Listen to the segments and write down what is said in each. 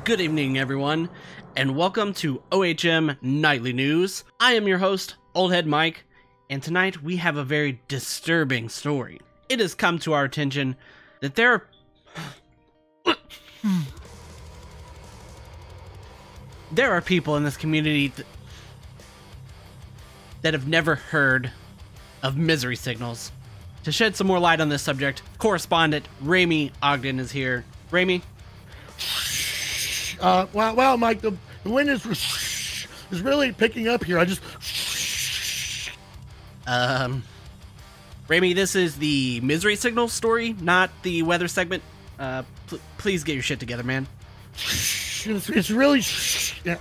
Good evening, everyone, and welcome to OHM Nightly News. I am your host, Oldhead Mike, and tonight we have a very disturbing story. It has come to our attention that there are people in this community that have never heard of misery signals. To shed some more light on this subject, correspondent Rami Ogden is here. Rami? Wow, Mike, the wind is really picking up here. Rami, this is the misery signal story, not the weather segment. Please get your shit together, man. It's really, yeah,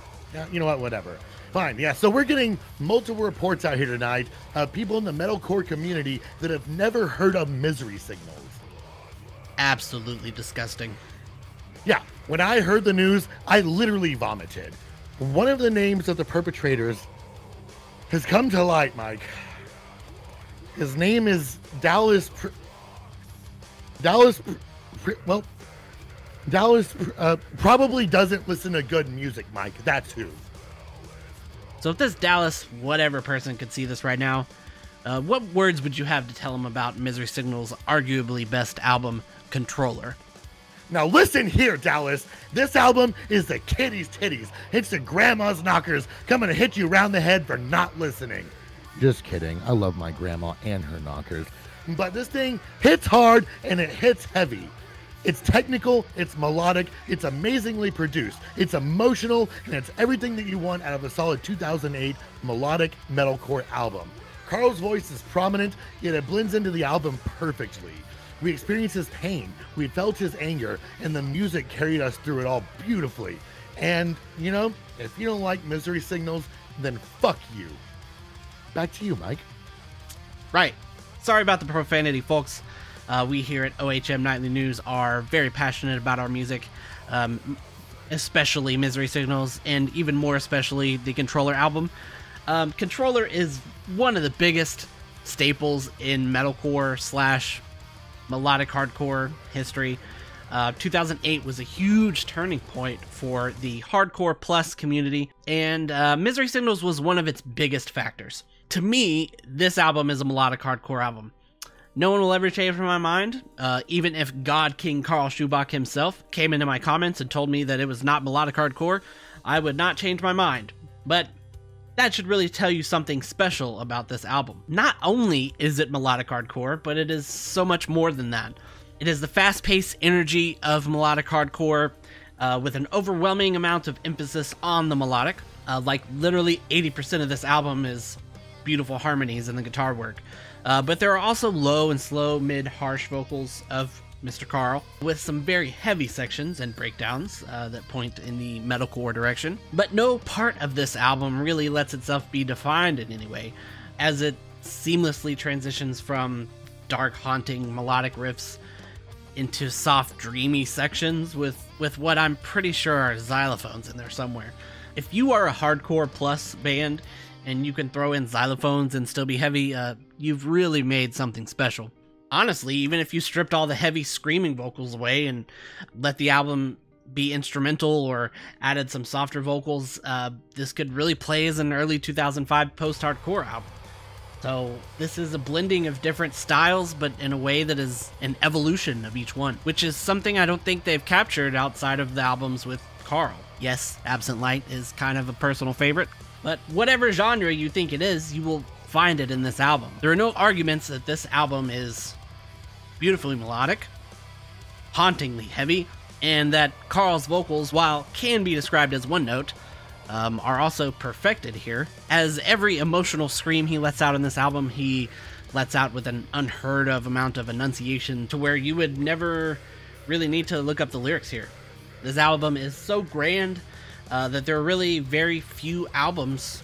you know what, whatever. Fine, yeah, so we're getting multiple reports out here tonight of people in the metalcore community that have never heard of misery signals. Absolutely disgusting. Yeah, when I heard the news, I literally vomited. One of the names of the perpetrators has come to light, Mike. His name is Dallas probably doesn't listen to good music, Mike. That's who. So if this Dallas whatever person could see this right now, what words would you have to tell him about Misery Signal's arguably best album, Controller? Now listen here, Dallas. This album is the kitty's titties. It's the grandma's knockers coming to hit you around the head for not listening. Just kidding. I love my grandma and her knockers. But this thing hits hard and it hits heavy. It's technical, it's melodic, it's amazingly produced, it's emotional, and it's everything that you want out of a solid 2008 melodic metalcore album. Carl's voice is prominent, yet it blends into the album perfectly. We experienced his pain, we felt his anger, and the music carried us through it all beautifully. And, you know, if you don't like misery signals, then fuck you. Back to you, Mike. Right. Sorry about the profanity, folks. We here at OHM Nightly News are very passionate about our music, especially Misery Signals, and even more especially the Controller album. Controller is one of the biggest staples in metalcore / melodic hardcore history. 2008 was a huge turning point for the hardcore plus community, and Misery Signals was one of its biggest factors. To me, this album is a melodic hardcore album. No one will ever change my mind, even if God King Carl Schubach himself came into my comments and told me that it was not melodic hardcore, I would not change my mind. But that should really tell you something special about this album. Not only is it melodic hardcore, but it is so much more than that. It is the fast-paced energy of melodic hardcore with an overwhelming amount of emphasis on the melodic. Like literally 80% of this album is beautiful harmonies and the guitar work. But there are also low and slow, mid, harsh vocals of Mr. Carl, with some very heavy sections and breakdowns that point in the metalcore direction. But no part of this album really lets itself be defined in any way, as it seamlessly transitions from dark, haunting, melodic riffs into soft, dreamy sections with what I'm pretty sure are xylophones in there somewhere. If you are a hardcore plus band, and you can throw in xylophones and still be heavy, you've really made something special. Honestly, even if you stripped all the heavy screaming vocals away and let the album be instrumental or added some softer vocals, this could really play as an early 2005 post-hardcore album. So this is a blending of different styles, but in a way that is an evolution of each one, which is something I don't think they've captured outside of the albums with Carl. Yes, Absent Light is kind of a personal favorite, but whatever genre you think it is, you will find it in this album. There are no arguments that this album is beautifully melodic, hauntingly heavy, and that Carl's vocals, while can be described as one note, are also perfected here. As every emotional scream he lets out in this album, he lets out with an unheard of amount of enunciation to where you would never really need to look up the lyrics here. This album is so grand that there are really very few albums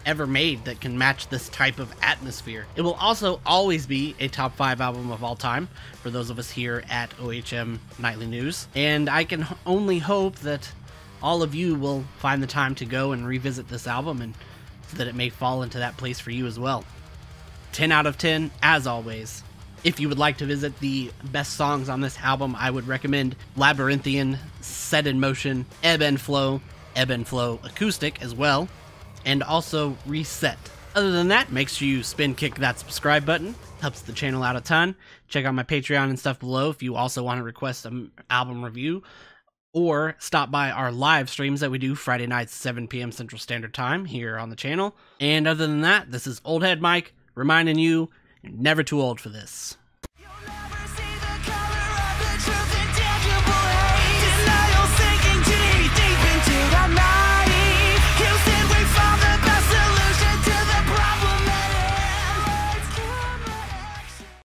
ever made that can match this type of atmosphere. It will also always be a top 5 album of all time for those of us here at OHM Nightly News, and I can only hope that all of you will find the time to go and revisit this album, and so that it may fall into that place for you as well. 10 out of 10, as always. If you would like to visit the best songs on this album, I would recommend Labyrinthian, Set in Motion, Ebb and Flow Acoustic as well, and also Reset. Other than that, make sure you kick that subscribe button. Helps the channel out a ton. Check out my Patreon and stuff below if you also want to request an album review, or stop by our live streams that we do Friday nights, 7 p.m. Central Standard Time here on the channel. And other than that, this is Oldhead Mike reminding you, you're never too old for this.